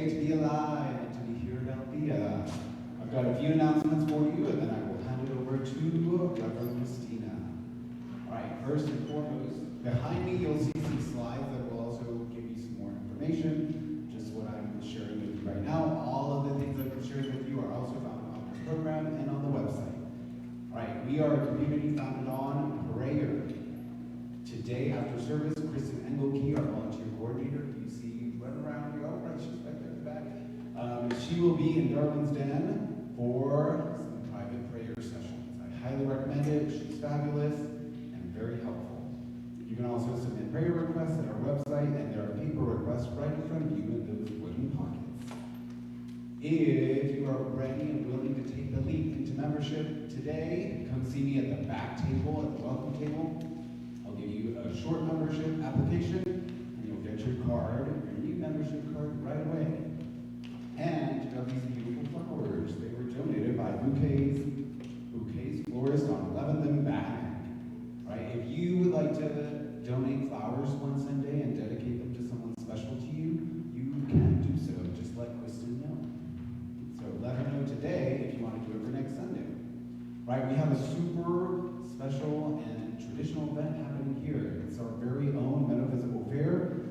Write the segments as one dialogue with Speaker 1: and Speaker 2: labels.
Speaker 1: great to be alive and to be here at Althea. I've got a few announcements for you, and then I will hand it over to Reverend Christina. All right, first and foremost, behind me you'll see some slides that will also give you some more information. Just what I'm sharing with you right now. All of the things that I'm sharing with you are also found on the program and on the website. All right, we are a community founded on prayer. Today, after service, Kristen Engelke, our volunteer coordinator, you see run around here. Oh, right, she's right there in the back. She will be in Darwin's Den for some private prayer sessions. I highly recommend it. She's fabulous and very helpful. You can also submit prayer requests at our website, and there are paper requests right in front of you in those wooden pockets. If you are ready and willing to take the leap into membership today, come see me at the back table, at the welcome table. I'll give you a short membership application, and you'll get your card, your new membership card, right away. And you have these beautiful flowers. They were donated by Bouquets Florist on 11th and Bannock. Right? If you would like to donate flowers one Sunday and dedicate them to someone special to you, you can do so. Just let Kristen know. So let her know today if you want to do it for next Sunday. Right? We have a super special and traditional event happening here. It's our very own metaphysical fair.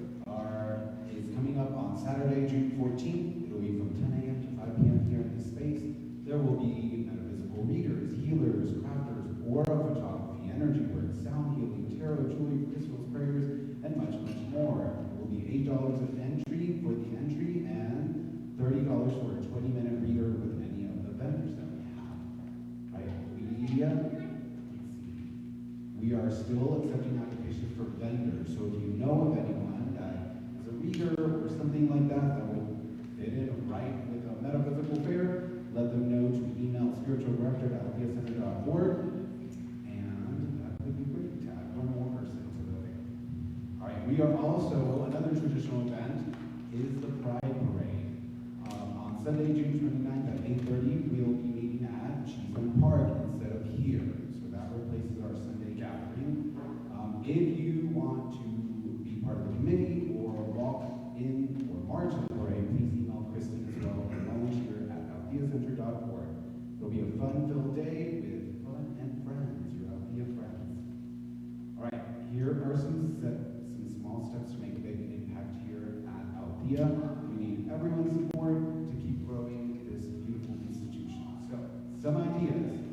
Speaker 1: It's coming up on Saturday, June 14th. It'll be from 10 a.m. to 5 p.m. here in this space. There will be metaphysical readers, healers, crafters, aura photography, energy work, sound healing, tarot, jewelry, crystals, prayers, and much, much more. It will be $8 of entry for the entry and $30 for a 20-minute reader with any of the vendors that we have. Right? We are still accepting applications for vendors. So if you know of anyone that is a reader or something like that will fit in right with a metaphysical fair, let them know to email spiritualdirector@altheacenter.org, and that would be great to add one more person to the fair. All right, we are also, another traditional event is the Pride Parade. On Sunday, June 29th at 8:30, we'll be meeting at Cheeseman Park instead of here. So that replaces our Sunday gathering. If you want to be part of the committee or walk in or march in the parade, please email Kristen as well and volunteer at altheacenter.org. It'll be a fun-filled day with fun and friends, your Althea friends. All right, here are some small steps to make a big impact here at Althea. We need everyone's support to keep growing this beautiful institution. So, some ideas.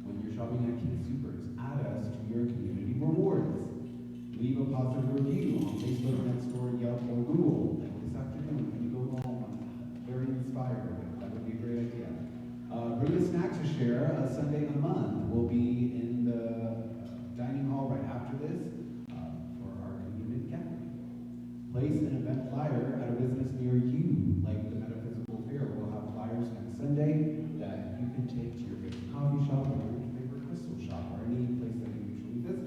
Speaker 1: When you're shopping at King Soopers, add us to your community rewards. Leave a positive review on Facebook, Nextdoor, Yelp, or Google. Like this afternoon when you go home, very inspired. That would be a great idea. Bring a snack to share. A Sunday a month. We'll be in the dining hall right after this for our community gathering. Place an event flyer at a business near you, like the Metaphysical Fair. We'll have flyers next Sunday that you can take to your favorite coffee shop or your favorite crystal shop or any place that you usually visit.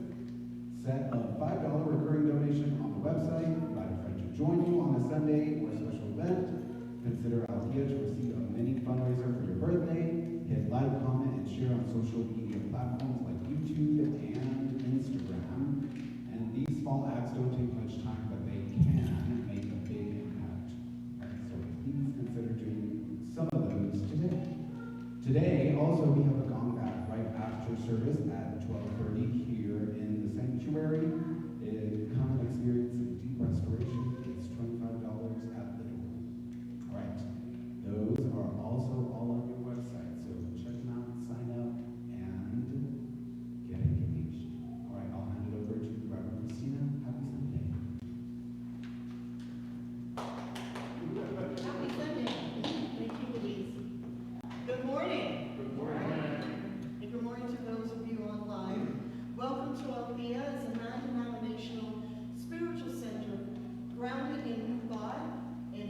Speaker 1: Set a $5 recurring donation on the website. Invite a friend to join you on a Sunday or a special event. Consider Althea to receive a mini fundraiser for your birthday. Hit like, comment, and share on social media platforms like YouTube and Instagram. And these small acts don't take much time, but they can make a big impact. So please consider doing some of those today. Today, also, we have a gong back right after service at 12:30 here in the sanctuary. Come and experience some deep restoration. It's $25 at the door. All right. Those are also all on your website, so check them out, sign up, and get engaged. All right, I'll hand it over to Reverend Christina. Happy Sunday.
Speaker 2: Happy Sunday. Thank you, Louise. Good morning.
Speaker 1: Good morning.
Speaker 2: And good morning to those of you online. Welcome to Althea. It's a non-denominational spiritual center grounded in God and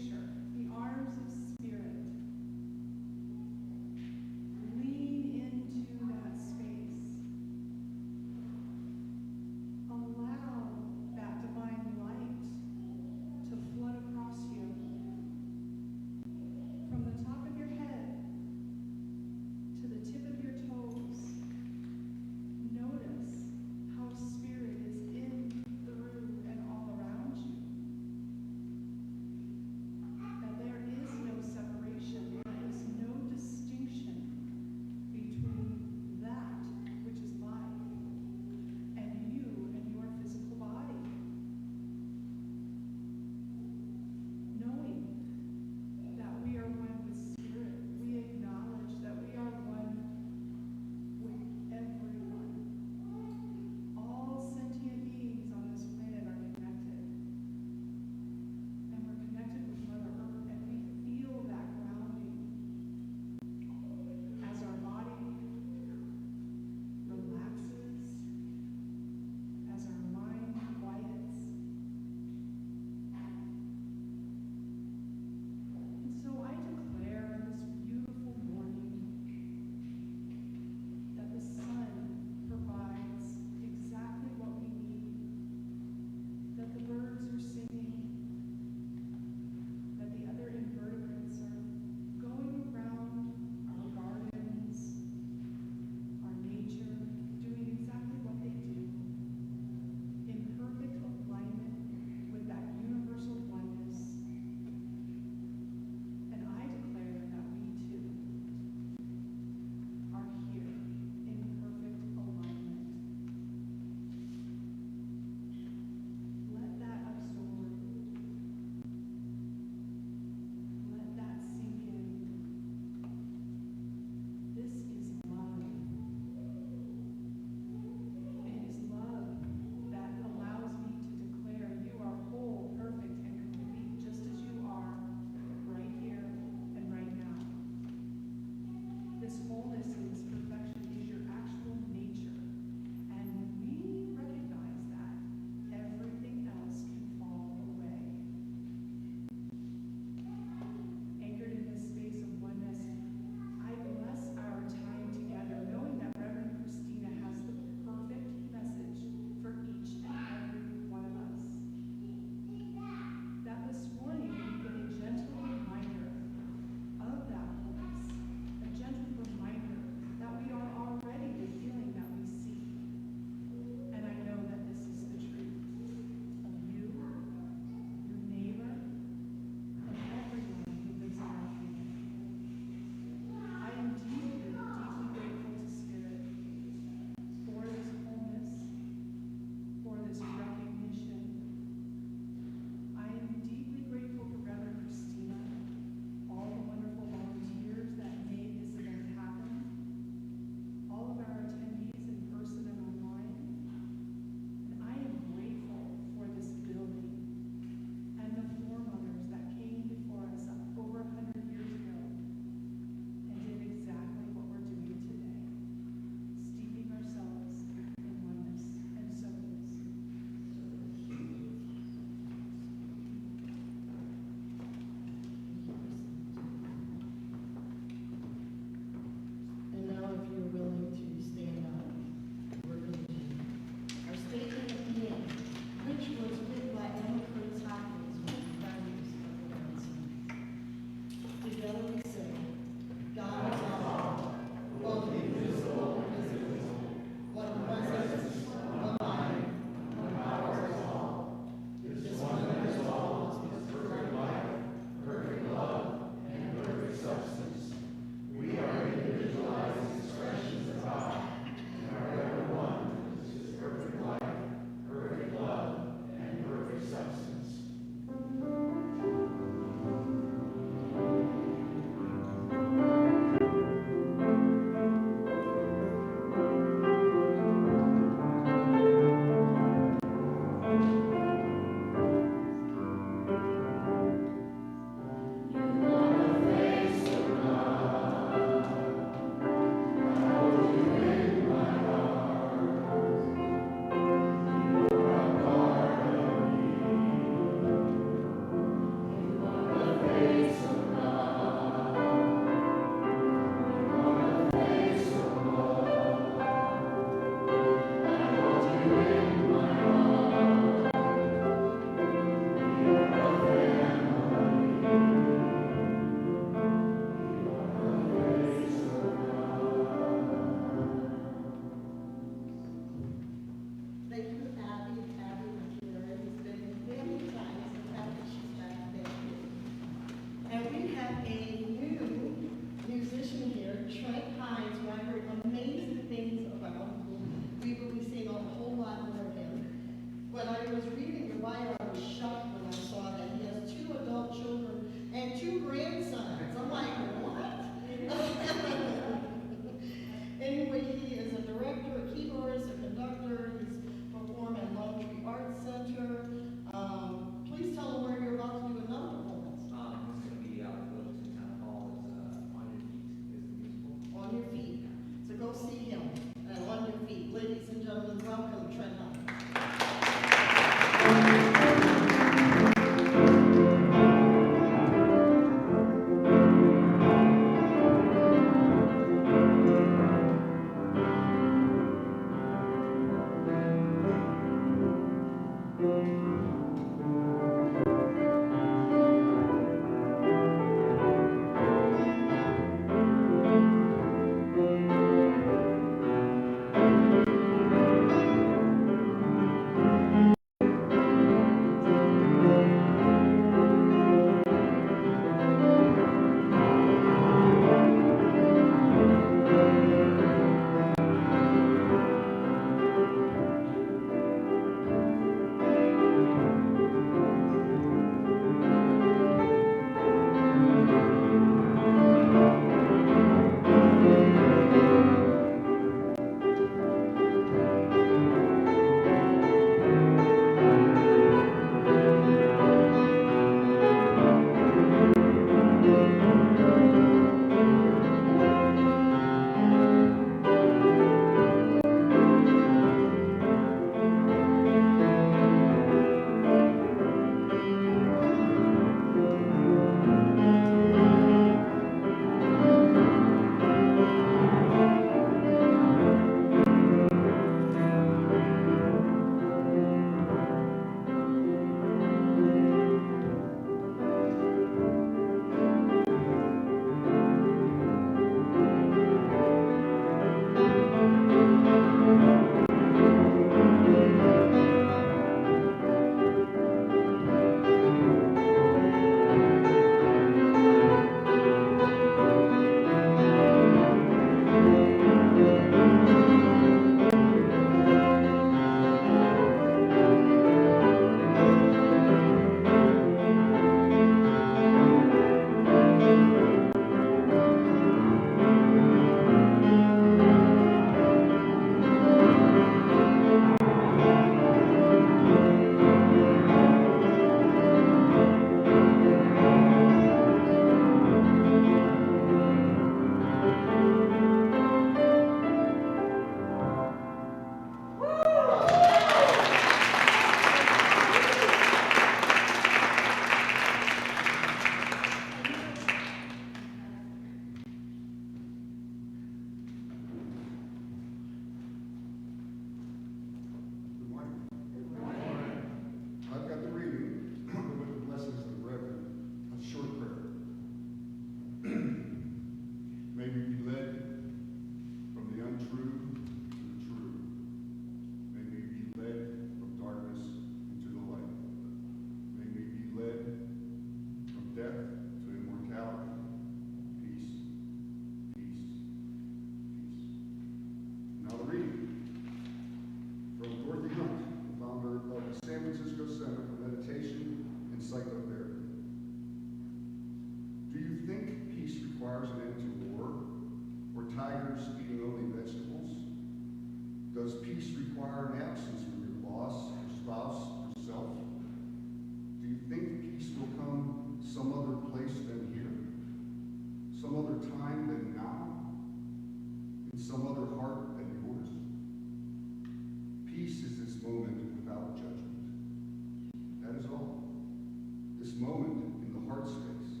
Speaker 3: moment in the heart space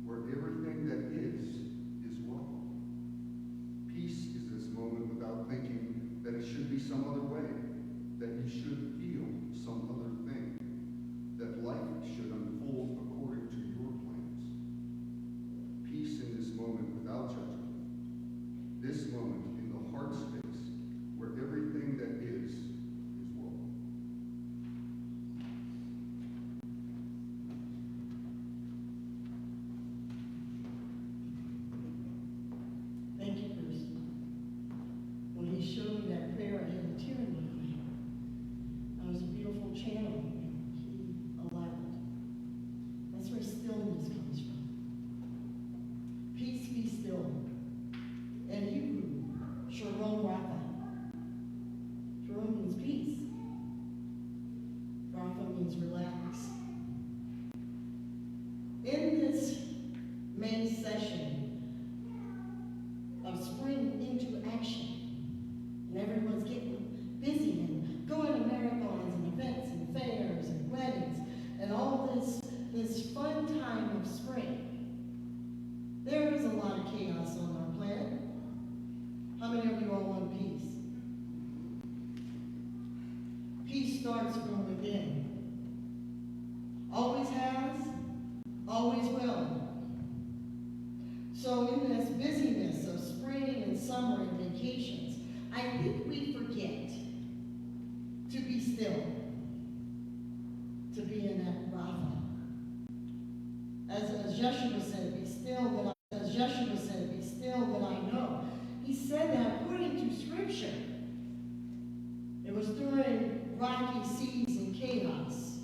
Speaker 3: where everything that is welcome. Peace is this moment without thinking that it should be some other way, that you should feel some other thing, that life should unfold according to your plans. Peace in this moment without judgment. This moment in the heart space where everything that is welcome.
Speaker 2: Thank you, Bruce. When he showed me that prayer, I had a tear in my eye. It was a beautiful channel he allowed. That's where stillness comes from. Peace be still. In Hebrew, Shalom Rapha. Shalom means peace. Rapha means relax. In this main session of spring into action, and everyone's getting busy and going to marathons and events and fairs and weddings and all this fun time of spring, there is a lot of chaos on our planet. How many of you all want peace? Peace starts from within. Always has, always will. So in this busyness of spring and summer and vacations, I think we forget to be still, to be in that Rapha. As Yeshua said, be still that I know. He said that according to Scripture. It was during rocky seas and chaos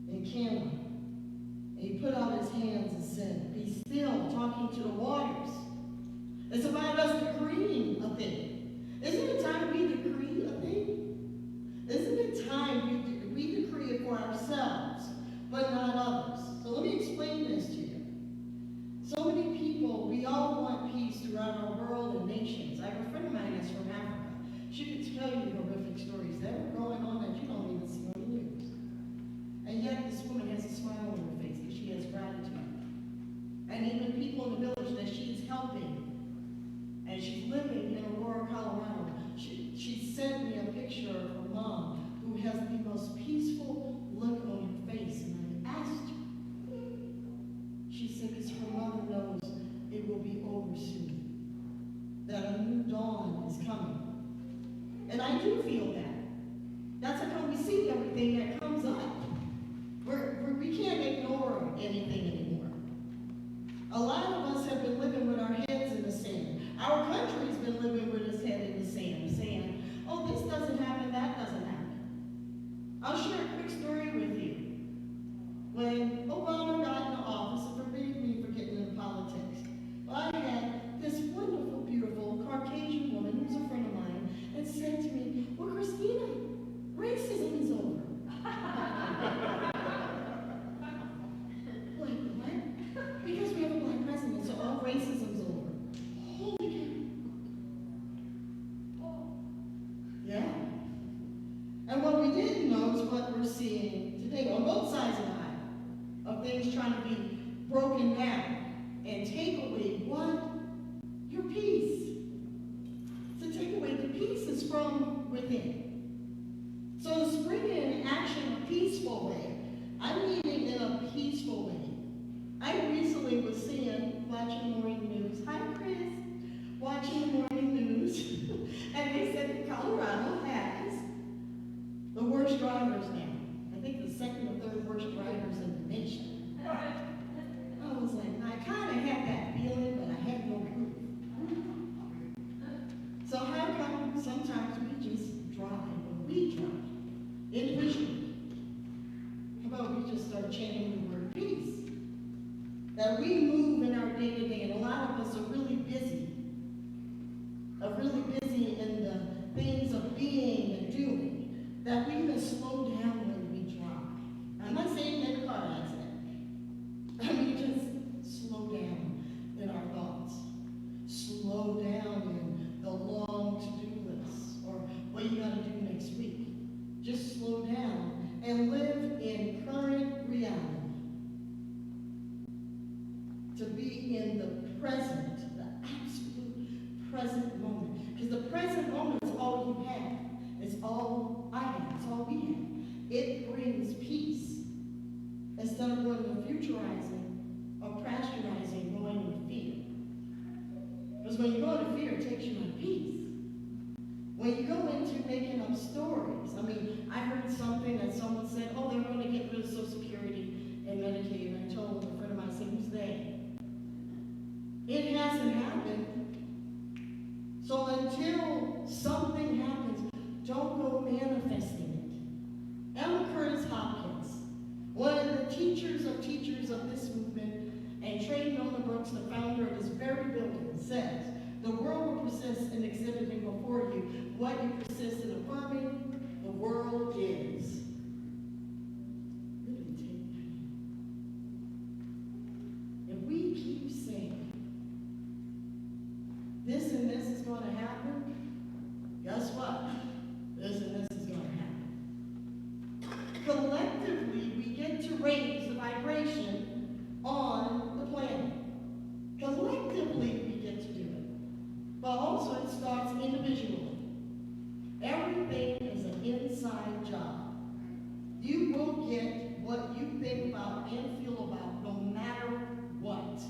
Speaker 2: in Canada. And he put out his hands and said, be still, talking to the waters. It's about us decreeing a thing. Isn't it time we decree a thing? Isn't it time we decree it for ourselves, but not others? So let me explain this to you. So many people, we all want peace throughout our world and nations. I have a friend of mine that's from Africa. She could tell you horrific stories that are going on that you don't even see on the news. And yet this woman has a smile on her face because she has gratitude. And even people in the village that she's helping, and she's living in Aurora, Colorado, she sent me a picture of her mom who has the most peaceful look on her face. And I asked her, she said, because her mother knows it will be over soon, that a new dawn is coming. And I do feel that. That's how we see everything that comes up. We can't ignore anything anymore. A lot of us have been living with our heads in the sand. Our country's been living with its head in the sand, saying, oh, this doesn't happen, that doesn't happen. I'll share a quick story with you. When Obama got into office, and forgive me for getting into politics, I had this wonderful, beautiful Caucasian woman who's a friend of mine, and said to me, well, Christina, racism is over. Like, what? Because we have a black president, so all racism's over. Holy cow. Yeah. And what we didn't know is what we're seeing today on both sides of the aisle, of things trying to be broken down and take away what? Your peace. To take away the peace is from within. So to spring in action a peaceful way, I mean it in a peaceful way. I recently was watching morning news. Hi, Chris. Watching the morning news. And they said that Colorado has the worst drivers now. I think the second or third worst drivers in the nation. I was like, I kind of had that feeling, but I had no proof. So how come sometimes we just drive when we drive individually? How about we just start chanting the word peace? That we move in our day-to-day, and a lot of us are really busy in the things of being and doing, that we can slow down when we drive. I'm not saying make a car accident. I mean, just slow down in our thoughts. Slow down in the long to-do list, or what you got to do next week. Just slow down and live in current present, the absolute present moment. Because the present moment is all you have. It's all I have. It's all we have. It brings peace. Instead of going to futurizing or pasteurizing, going into fear. Because when you go into fear, it takes you out of peace. When you go into making up stories, I mean, I heard something that someone said, oh, they're going to get rid of Social Security and Medicaid. And I told a friend of mine, I said, who's they? It hasn't happened. So until something happens, don't go manifesting it. Emma Curtis Hopkins, one of the teachers of this movement, and Trey Milner Brooks, the founder of this very building, says, the world will persist in exhibiting before you what you persist in affirming. The world is. Really take that. If we keep saying this and this is going to happen, guess what? This and this is going to happen. Collectively, we get to raise the vibration on the planet. Collectively, we get to do it. But also, it starts individually. Everything is an inside job. You will get what you think about and feel about no matter what.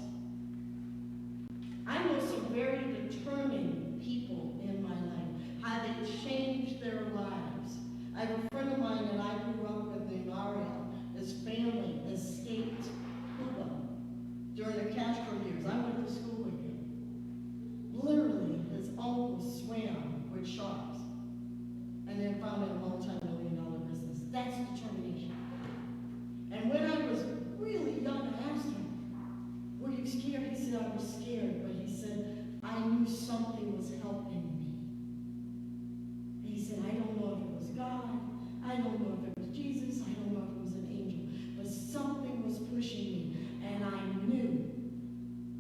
Speaker 2: I know some very determined people in my life, how they changed their lives. I have a friend of mine that I grew up with named Ariel. His family escaped Cuba during the Castro years. I went to school with him. Literally, his uncle swam with sharks and then founded a multi-million-dollar business. That's determination. And when I was really young, I asked him, were you scared? He said, I was scared, but he said, I knew something was helping me. He said, I don't know if it was God, I don't know if it was Jesus, I don't know if it was an angel, but something was pushing me, and I knew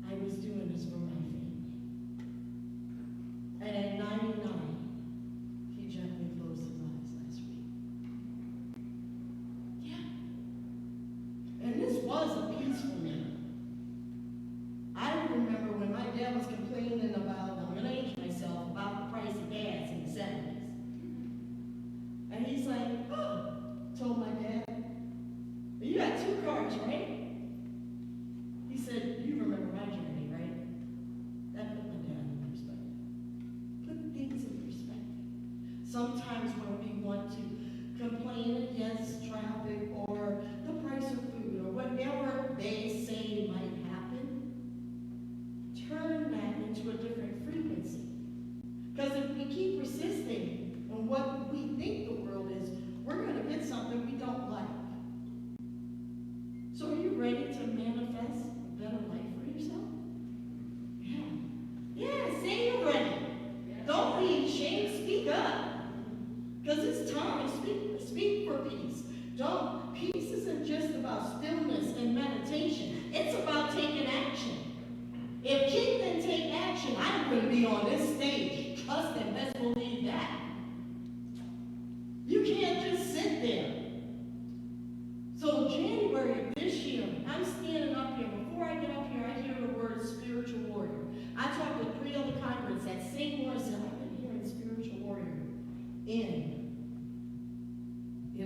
Speaker 2: I was doing this for my family. And at 99, he gently closed his eyes last week. Yeah. And this was a peaceful man. I remember when my dad was complaining about, I'm going to age myself, about the price of gas in the 70s. And he's like, oh, told my dad, you got 2 cars, right? He said, you remember my journey, right? That put my dad in perspective. Put things in perspective. Sometimes when we want to complain against traffic or the price of food or whatever they say might happen, turn that into a different frequency. Because if we keep persisting on what we think the world is, we're going to get something we don't like. So are you ready to manifest a better life for yourself? Yeah. Yeah, say you're ready. Don't be ashamed, speak up. Because it's time. Speak for peace. Peace isn't just about stillness and meditation. It's about taking action. If King didn't take action, I'm going to be on this stage. Trust and best believe that. You can't just sit there. So January of this year, I'm standing up here. Before I get up here, I hear the word spiritual warrior. I talked to 3 other converts that same word said, I've been hearing spiritual warrior in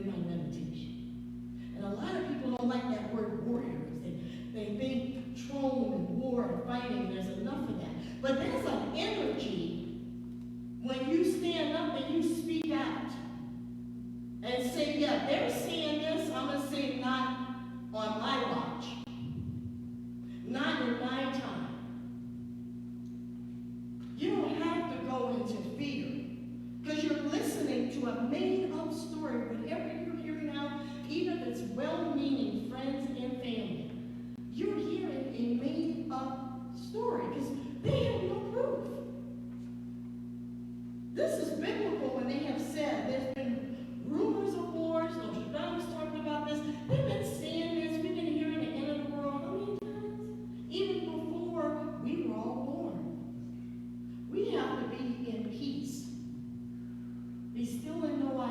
Speaker 2: my meditation. And a lot of people don't like that word warrior because they think throne and war and fighting, there's enough of that. But there's an energy when you stand up and you speak out and say, yeah, they're saying this, I'm going to say not on my watch. Not in my time. You don't have to go into fear because you're listening to a made-up story. Whatever you're hearing now, even if it's well-meaning friends and family, you're hearing a made-up story because they have no proof. This is biblical when they have said there's been rumors of wars. Nostradamus talking about this. They've been saying this. We've been hearing the end of the world how many times? Even before we were all born. We have to be in peace. Be still and know I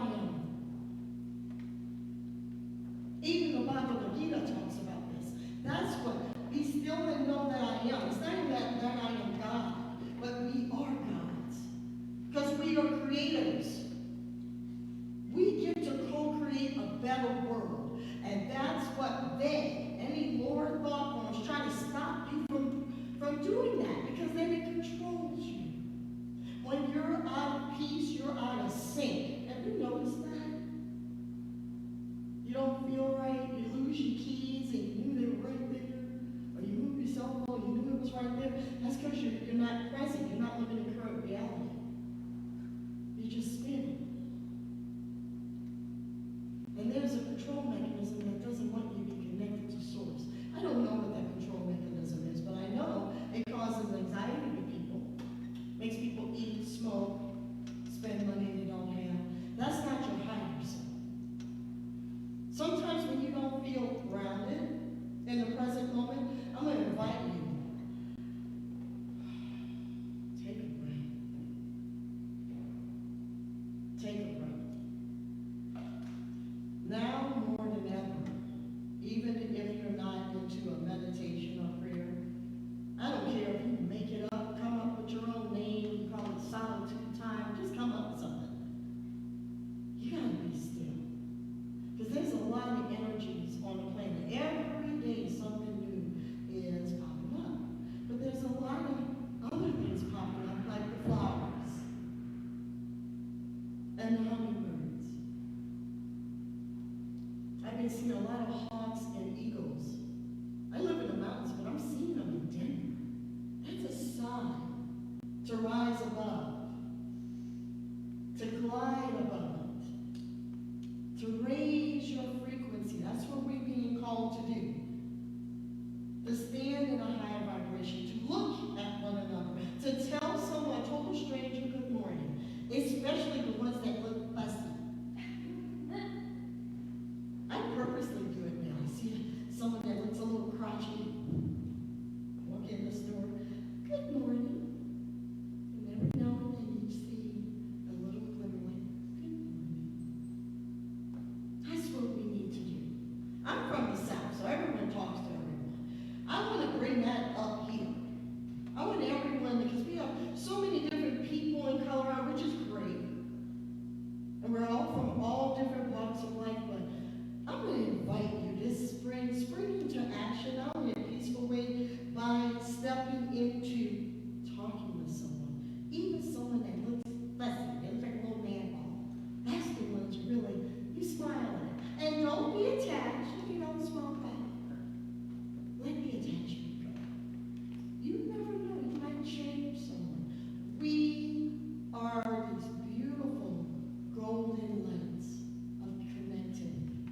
Speaker 2: still and know that I am. It's not even that I am God, but we are gods. Because we are creators. We get to co-create a better world. And that's what any lower thought forms try to stop you from doing that, because then it controls you. When you're out of peace, you're out of sync. Have you noticed that? You don't feel right, you lose your keys, and you knew they were right there. Or you move your cell phone, you knew it was right there. That's because you're not present, you're not living in current reality. You're just spinning. And there's a control mechanism that doesn't want you to be connected to source. I don't know what that control mechanism is, but I know it causes anxiety to people, makes people eat, smoke, spend money they don't have. That's not your higher self. Sometimes when you don't feel grounded in the present moment, I'm going to invite you. Take a breath. Take a breath. Now more than ever, even if you're not into a meditation or prayer, I don't care if you make it up, come up with your own name, you call it solitude time, just come up with something. You gotta be still. Because there's a lot of energies on the planet. Every day something new is popping up. But there's a lot of other things popping up, like the flowers and the hummingbirds. I've been seeing a lot of hawks and eagles. I live in the mountains, but I'm seeing them in Denver. That's a sign to rise above, to glide above it, to raise your frequency. That's what we're being called to do. To stand in a higher vibration, to look at one another, to tell someone, a total stranger, good morning, especially the ones that look fussy. I purposely do it now. I see someone that looks a little crotchety. Walk in the store, good morning. And every now and then you see a little glimmer like, good morning. That's what we need to do. I'm from the South, so everyone talks to everyone. I want to bring that up here. I want everyone, because we have so many different people in Colorado, which is great. And we're all from all different walks of life, but I'm going to invite you this spring into action, not only in a peaceful way, by stepping into talking with someone. Even someone that looks fussy, they look like a little man ball. That's the ones really, you smile at. And don't be attached if you don't smile back. Let the attachment go. You never know, you might change someone. We are these beautiful golden lights of connectivity.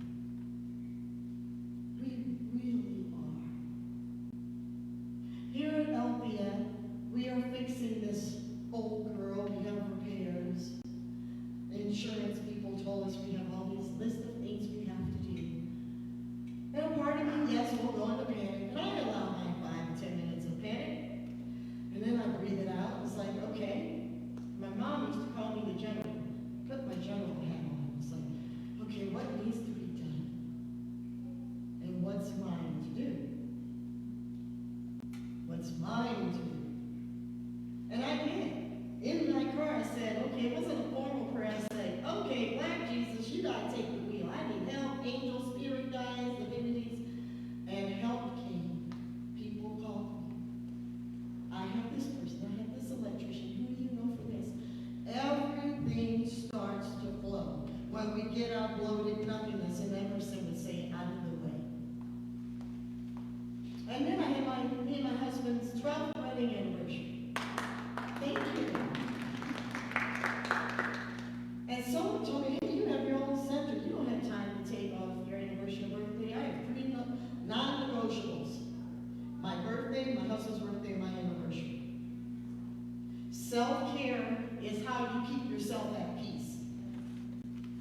Speaker 2: We really are. Here at Althea, we are fixing this old girl. We have repairs. The insurance people told us we have all these list of things we have to do. And a part of me, yes, will go into panic. And I allow my 5 to 10 minutes of panic. And then I breathe it out. It's like, okay. My mom used to call me the general. Put my general hat on. It's like, okay, what needs to be done? And what's mine to do? What's mine to do? And I did. In my car, I said, okay, it wasn't a formal prayer. I said, okay, Black Jesus, you gotta take the wheel. I need help, angels, spirit guides, divinities, and help came. People called me. I have this person, I have this electrician, who do you know for this? Everything starts to flow. When we get our bloated nothingness, and Emerson would say, out of the way. And then I had me and my husband's 12th wedding anniversary. Thank you. And someone told me, hey, you have your own center. You don't have time to take off your anniversary and birthday. I have 3 non-negotiables. My birthday, my husband's birthday, and my anniversary. Self-care is how you keep yourself at peace.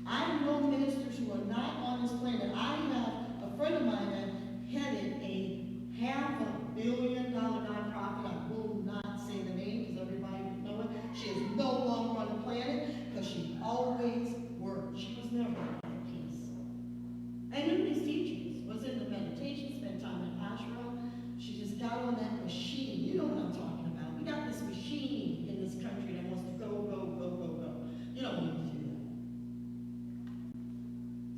Speaker 2: I know ministers who are not on this planet. I have a friend of mine that headed a $500 million nonprofit. I will not say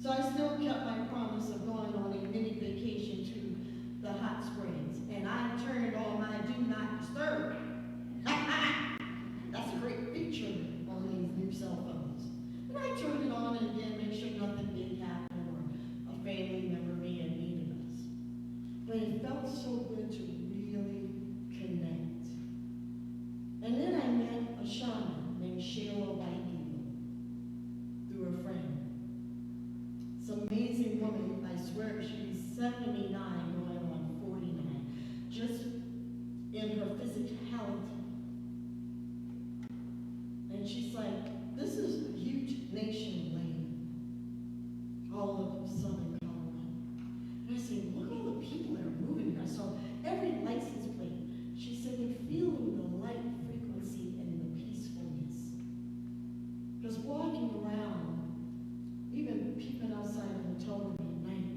Speaker 2: So I still kept my promise of going on a mini vacation to the hot springs. And I turned on my do not disturb. That's a great feature on these new cell phones. And I turned it on and again, make sure nothing big happened or a family member being needed us. But it felt so good to really connect. And then I met a shaman named Sheila White Eagle through a friend. It's an amazing woman, I swear, she's 79 going on 49, just in her physicality. And she's like, this is a huge nation land, all of Southern Colorado. And I said, look at all the people that are moving here. I saw every license plate. She said, they're feeling the light frequency and the peacefulness. Because walking around, even peeping outside the hotel room at night,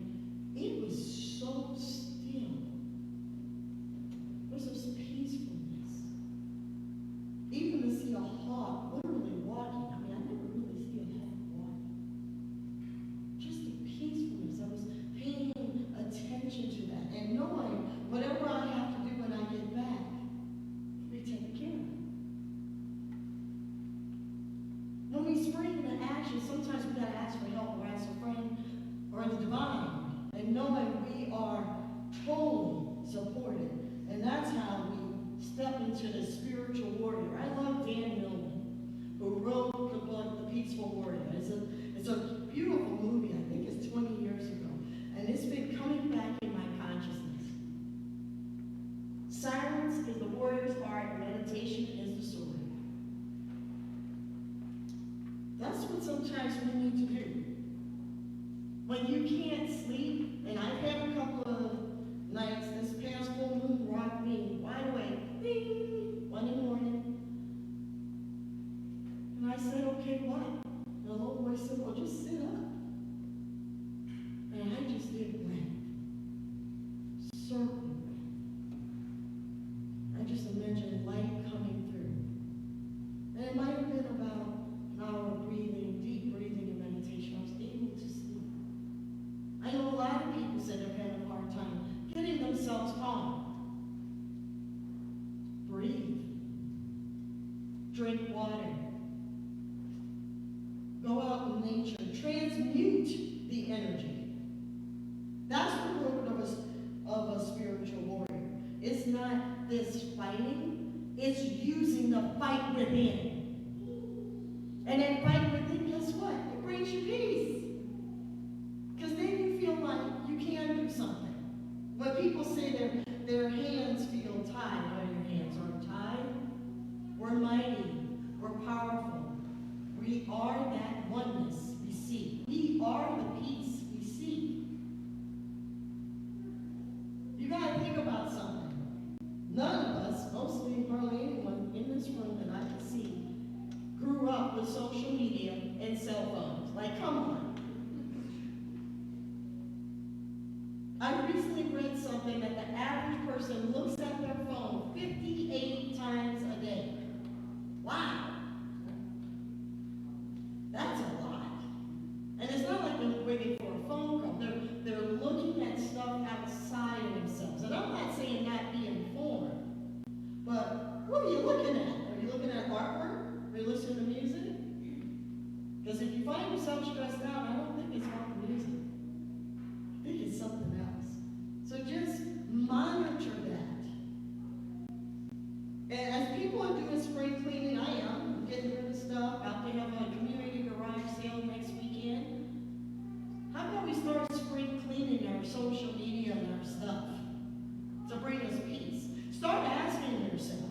Speaker 2: it was so still. There was this peacefulness. Even to see a hawk literally walking. I mean, I never really see a hawk walking. Just the peacefulness. I was paying attention to that and knowing whatever I have to do when I get back, we take care of it. When we spring into action, sometimes we gotta ask for help or ask a friend or the divine, and knowing we are totally supported. And that's how we step into the spiritual warrior. I love Dan Millman, who wrote the book, The Peaceful Warrior. It's a beautiful movie. I think it's 20 years ago. And it's been coming back in my consciousness. Silence is the warrior's art, meditation is the sword. That's what sometimes we need to do. When you can't sleep, and I've had a couple of nights, this past full moon rocked me wide awake, ding, 1 in the morning. And I said, okay, what? And the little voice said, well, just sit up. And I just did breath. Circle breath. I just imagined light coming through. And it might have been about an hour of breathing, deep breathing and meditation. I was able to sleep. I know a lot of people said they've had a hard time getting themselves calm. Breathe. Drink water. Go out in nature. Transmute the energy. That's the root of a spiritual warrior. It's not this fighting. It's using the fight within. And that fight within, guess what? It brings you peace. Because then you feel like you can do something. When people say their hands feel tied, no, your hands aren't tied. We're mighty. We're powerful. We are that oneness we seek. We are the peace we seek. You got to think about something. None of us, mostly hardly anyone in this room that I can see, grew up with social media and cell phones. Like, come on. I recently read something that the average person looks at their phone 58 times a day. Wow. That's a lot. And it's not like they're waiting for a phone call. They're looking at stuff outside of themselves. And I'm not saying not be informed. But what are you looking at? Are you looking at artwork? Are you listening to music? Because if you find yourself stressed out, I don't think it's about the music. I think it's something else. So just monitor that. And as people are doing spring cleaning, I am getting rid of stuff. Out there have a community garage sale next weekend. How about we start spring cleaning our social media and our stuff to bring us peace? Start asking yourself,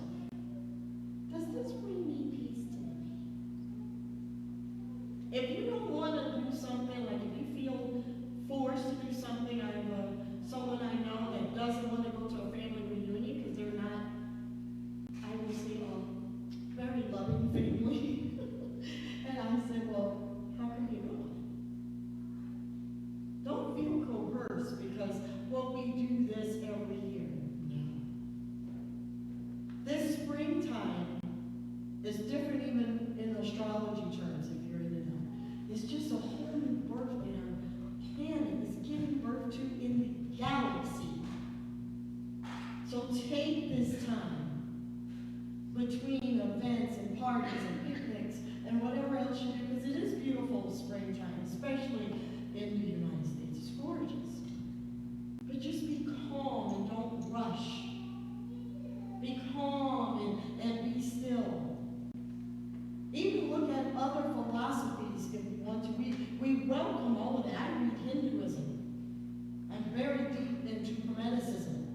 Speaker 2: does this bring me peace today? If you don't want to do something, like if you feel forced to do something, I have someone I know that doesn't want to go to a family reunion because they're not, I will say, a very loving family. And I said, well, how can you go? Don't feel coerced because, well, we do this every year. No. This springtime is different even in astrology terms, if you're into that. It's just a whole new birth in all of it. I read Hinduism. I'm very deep into Hermeticism.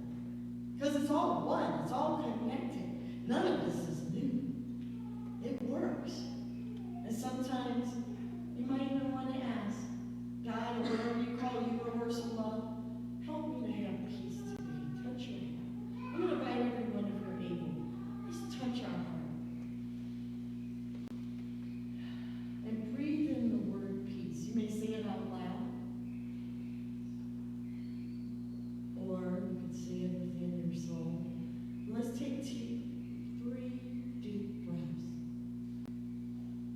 Speaker 2: Because it's all one. It's all connected. None of this is new. It works. And sometimes you might even want to ask God, or whatever you call universal love, help me to have peace today. Touch your heart. I'm going to invite everyone, if you're able, please touch our heart. And breathe in the word peace. You may say it out loud. Or you could say it within your soul. Let's take 3 deep breaths.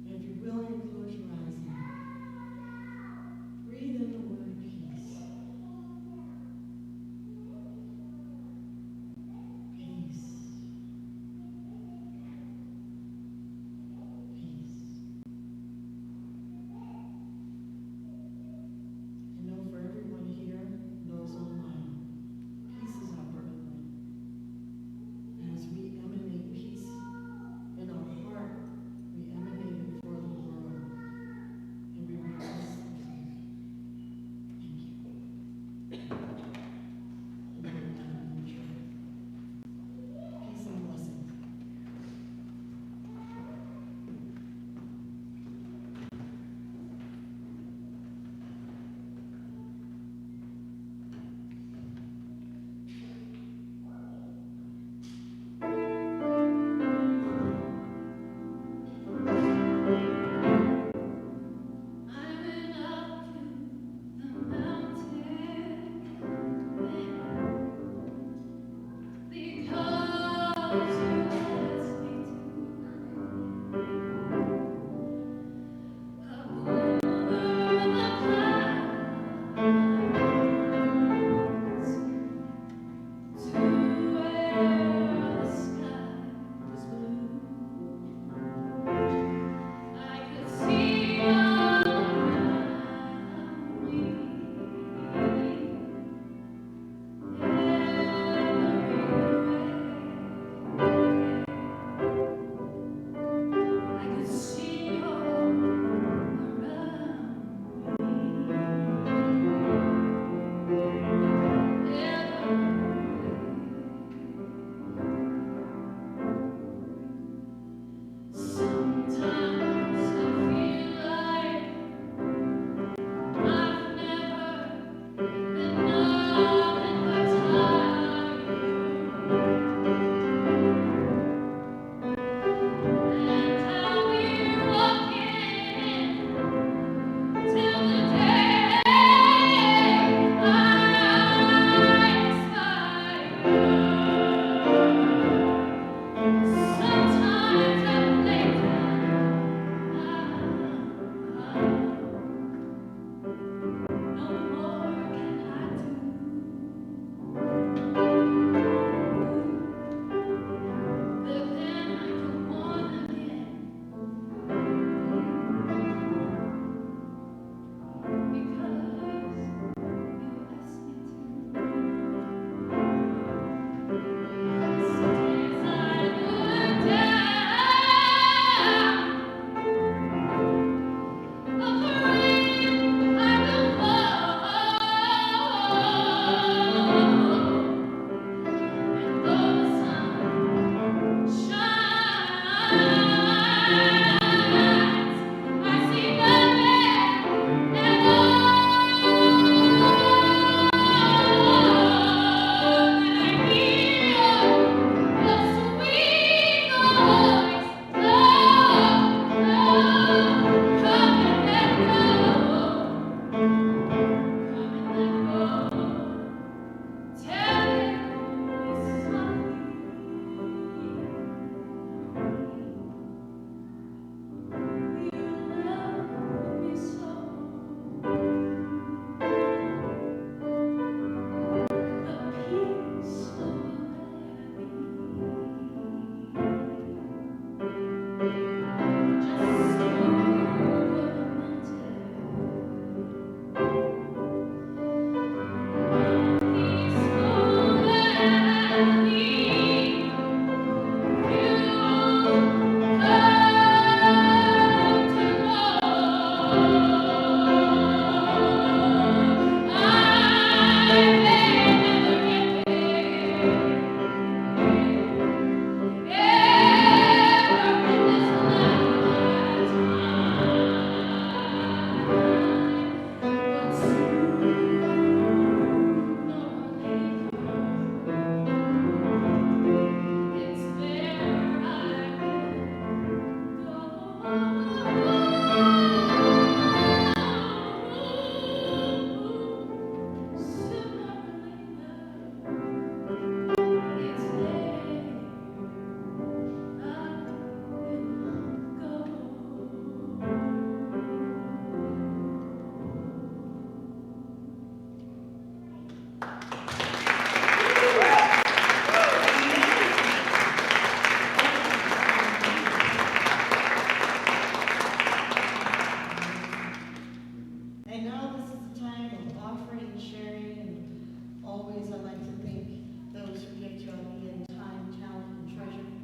Speaker 2: And if you're willing, close your eyes now. Breathe in the word time of offering and sharing, and always I like to thank those who give to me in time, talent, and treasure.